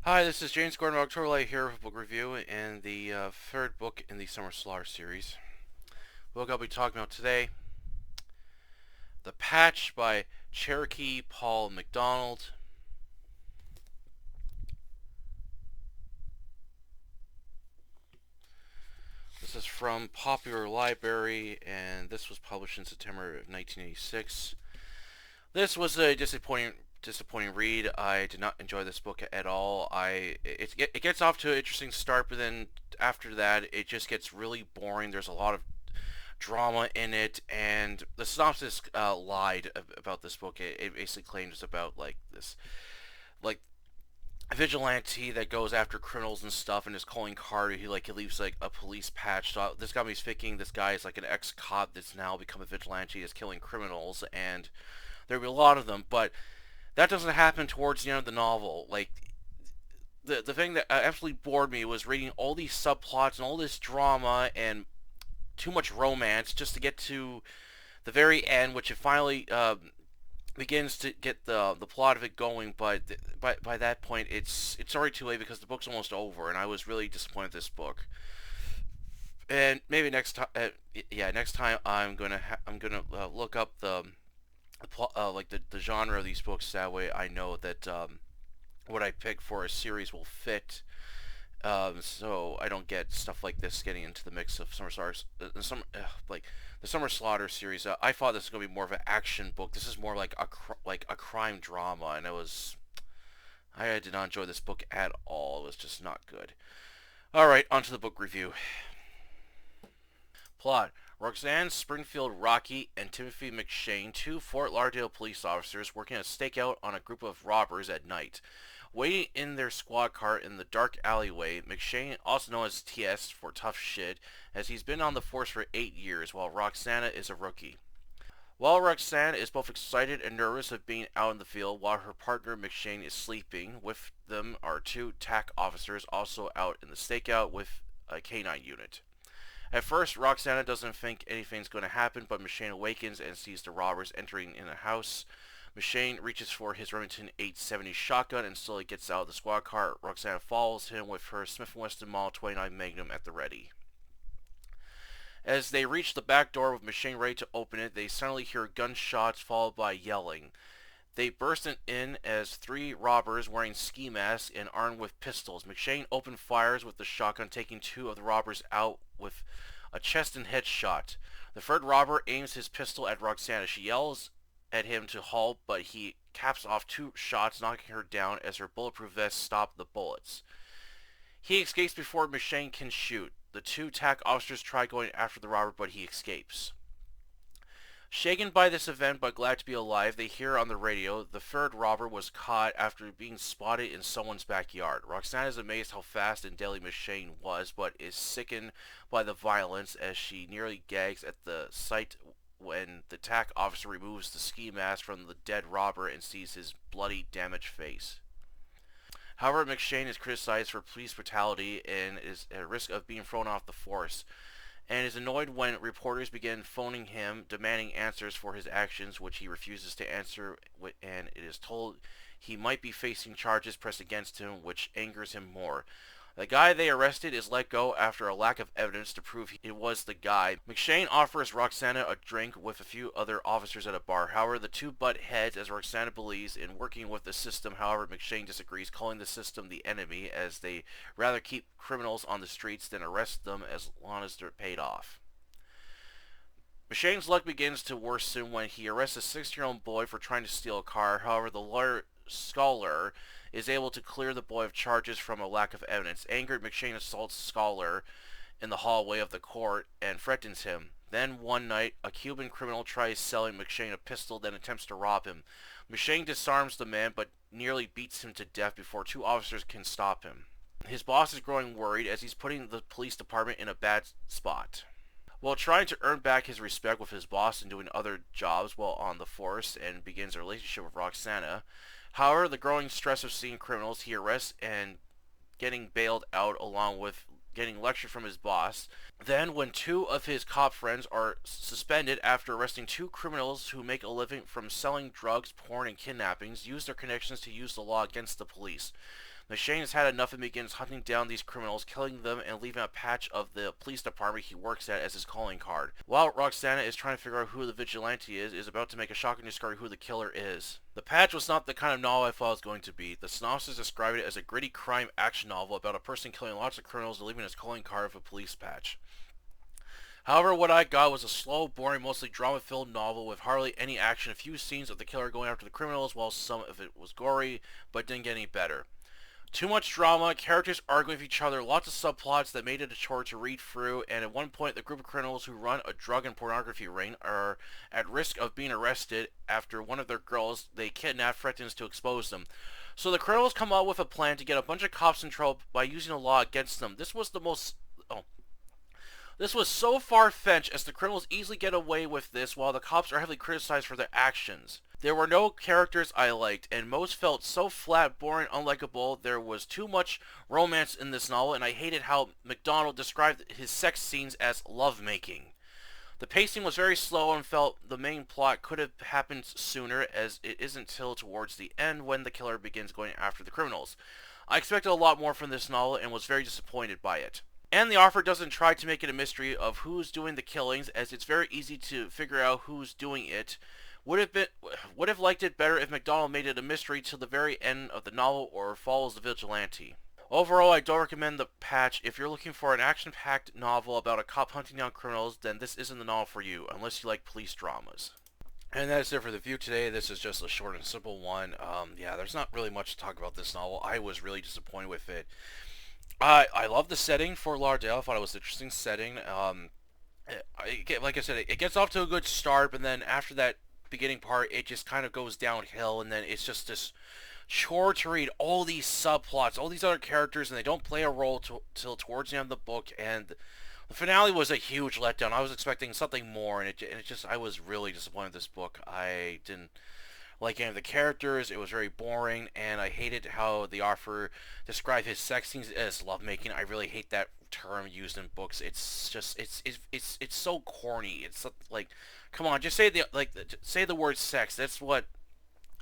Hi, this is James Gordon of October Light here with a book review in the third book in the Summer Slaughter series. The book I'll be talking about today, The Patch by Cherokee Paul McDonald. This is from Popular Library, and this was published in September of 1986. This was a disappointing read. I did not enjoy this book at all. It gets off to an interesting start, but then after that, it just gets really boring. There's a lot of drama in it, and the synopsis lied about this book. It basically claims it's about like this, like a vigilante that goes after criminals and stuff, and his calling card. He leaves like a police patch. So this got me thinking this guy is like an ex-cop that's now become a vigilante, is killing criminals, and there'll be a lot of them. But that doesn't happen towards the end of the novel. Like the thing that absolutely bored me was reading all these subplots and all this drama and too much romance just to get to the very end, which it finally begins to get the plot of it going. But by that point, it's already too late because the book's almost over, and I was really disappointed with this book. And maybe next time, next time I'm gonna look up the genre of these books. That way, I know that what I pick for a series will fit. So I don't get stuff like this getting into the mix of Summer Stars, like the Summer Slaughter series. I thought this was gonna be more of an action book. This is more like a crime drama, and I did not enjoy this book at all. It was just not good. All right, on to the book review. Plot: Roxanne Springfield Rocky and Timothy McShane, two Fort Lauderdale police officers, working a stakeout on a group of robbers at night. Waiting in their squad car in the dark alleyway, McShane, also known as TS for tough shit, as he's been on the force for 8 years, while Roxana is a rookie. While Roxanne is both excited and nervous of being out in the field, while her partner McShane is sleeping, with them are two TAC officers also out in the stakeout with a canine unit. At first, Roxana doesn't think anything's going to happen, but McShane awakens and sees the robbers entering in a house. McShane reaches for his Remington 870 shotgun and slowly gets out of the squad car. Roxana follows him with her Smith & Wesson Model 29 Magnum at the ready. As they reach the back door with McShane ready to open it, they suddenly hear gunshots followed by yelling. They burst in as three robbers wearing ski masks and armed with pistols. McShane opened fires with the shotgun, taking two of the robbers out with a chest and head shot. The third robber aims his pistol at Roxana. She yells at him to halt, but he caps off two shots, knocking her down as her bulletproof vest stops the bullets. He escapes before McShane can shoot. The two TAC officers try going after the robber, but he escapes. Shaken by this event but glad to be alive, they hear on the radio the third robber was caught after being spotted in someone's backyard. Roxana is amazed how fast and deadly McShane was, but is sickened by the violence as she nearly gags at the sight when the TAC officer removes the ski mask from the dead robber and sees his bloody, damaged face. However, McShane is criticized for police brutality and is at risk of being thrown off the force, and is annoyed when reporters begin phoning him, demanding answers for his actions, which he refuses to answer, and it is told he might be facing charges pressed against him, which angers him more. The guy they arrested is let go after a lack of evidence to prove it was the guy. McShane offers Roxana a drink with a few other officers at a bar. However, the two butt heads as Roxana believes in working with the system. However, McShane disagrees, calling the system the enemy, as they rather keep criminals on the streets than arrest them as long as they're paid off. McShane's luck begins to worsen when he arrests a 6-year-old boy for trying to steal a car. However, the lawyer Scholar is able to clear the boy of charges from a lack of evidence. Angered, McShane assaults Scholar in the hallway of the court and threatens him. Then one night, a Cuban criminal tries selling McShane a pistol, then attempts to rob him. McShane disarms the man but nearly beats him to death before two officers can stop him. His boss is growing worried as he's putting the police department in a bad spot. While trying to earn back his respect with his boss and doing other jobs while on the force, and begins a relationship with Roxana. However, the growing stress of seeing criminals he arrests and getting bailed out, along with getting lectured from his boss. Then, when two of his cop friends are suspended after arresting two criminals who make a living from selling drugs, porn, and kidnappings, use their connections to use the law against the police. McShane has had enough and begins hunting down these criminals, killing them, and leaving a patch of the police department he works at as his calling card. While Roxana is trying to figure out who the vigilante is about to make a shocking discovery who the killer is. The Patch was not the kind of novel I thought it was going to be. The synopsis described it as a gritty crime action novel about a person killing lots of criminals and leaving his calling card of a police patch. However, what I got was a slow, boring, mostly drama-filled novel with hardly any action, a few scenes of the killer going after the criminals, while some of it was gory, but didn't get any better. Too much drama, characters arguing with each other, lots of subplots that made it a chore to read through, and at one point the group of criminals who run a drug and pornography ring are at risk of being arrested after one of their girls they kidnap threatens to expose them. So the criminals come up with a plan to get a bunch of cops in trouble by using the law against them. This was so far-fetched as the criminals easily get away with this while the cops are heavily criticized for their actions. There were no characters I liked, and most felt so flat, boring, unlikable. There was too much romance in this novel, and I hated how McDonald described his sex scenes as lovemaking. The pacing was very slow and felt the main plot could have happened sooner, as it isn't until towards the end when the killer begins going after the criminals. I expected a lot more from this novel and was very disappointed by it. And the author doesn't try to make it a mystery of who's doing the killings, as it's very easy to figure out who's doing it. Would have liked it better if McDonald made it a mystery till the very end of the novel or follows the vigilante. Overall, I don't recommend The Patch. If you're looking for an action-packed novel about a cop hunting down criminals, then this isn't the novel for you, unless you like police dramas. And that's it for the review today. This is just a short and simple one. Yeah, there's not really much to talk about this novel. I was really disappointed with it. I love the setting for Lauderdale. I thought it was an interesting setting. Like I said, it gets off to a good start, but then after that beginning part, it just kind of goes downhill, and then it's just this chore to read all these subplots, all these other characters, and they don't play a role till towards the end of the book, and the finale was a huge letdown. I was expecting something more, and it just, I was really disappointed with this book. I didn't like any of the characters. It was very boring, and I hated how the author described his sex scenes as lovemaking. I really hate that term used in books. It's just, it's so corny. It's like, come on, just say say the word sex. That's what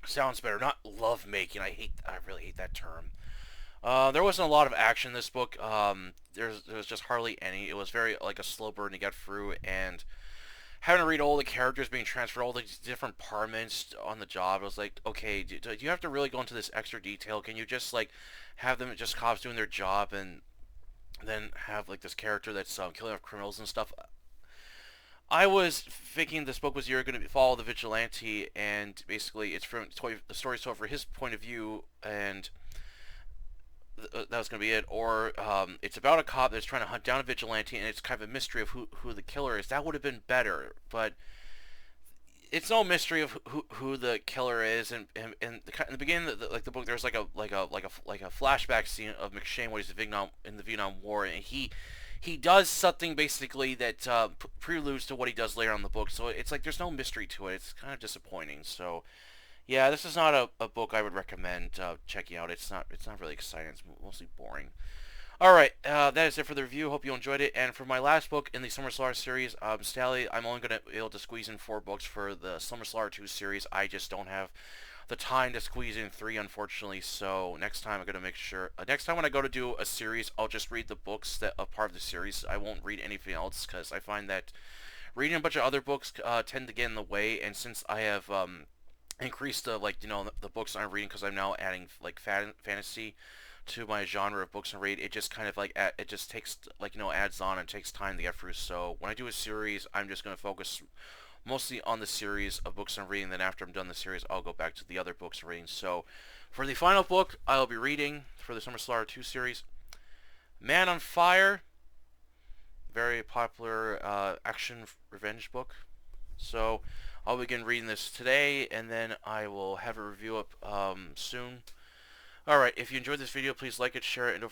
sounds better, not lovemaking. I really hate that term. There wasn't a lot of action in this book. There was just hardly any. It was very like a slow burn to get through, and having to read all the characters being transferred, all these different departments on the job, I was like, okay, do you have to really go into this extra detail? Can you just like have them just cops doing their job, and then have like this character that's killing off criminals and stuff? I was thinking this book was you're going to follow the vigilante, and basically it's from the story's told from his point of view, and that was going to be it. Or it's about a cop that's trying to hunt down a vigilante, and it's kind of a mystery of who the killer is. That would have been better, but it's no mystery of who the killer is. And in the beginning of the book, there's like a flashback scene of McShane when he's in the Vietnam War, and he does something basically that preludes to what he does later on in the book. So it's like there's no mystery to it. It's kind of disappointing. So yeah, this is not a book I would recommend checking out. It's not really exciting. It's mostly boring. Alright, that is it for the review. Hope you enjoyed it. And for my last book in the Summer Slaughter series, sadly, I'm only going to be able to squeeze in 4 books for the Summer Slaughter 2 series. I just don't have the time to squeeze in 3, unfortunately. So next time I'm going to make sure... next time when I go to do a series, I'll just read the books that are part of the series. I won't read anything else, because I find that reading a bunch of other books tend to get in the way. And since I have increased the books I'm reading, because I'm now adding like fantasy to my genre of books and read, it just kind of like it just takes adds on and takes time to get through. So when I do a series, I'm just going to focus mostly on the series of books I'm reading. Then after I'm done the series, I'll go back to the other books I'm reading. So for the final book I'll be reading for the Summer Slaughter 2 series, Man on Fire, very popular action revenge book. So I'll begin reading this today, and then I will have a review up soon. Alright, if you enjoyed this video, please like it, share it, and don't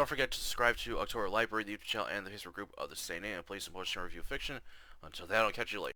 forget to subscribe to October Library, the YouTube channel, and the Facebook group of the same name, and please support and review fiction. Until then, I'll catch you later.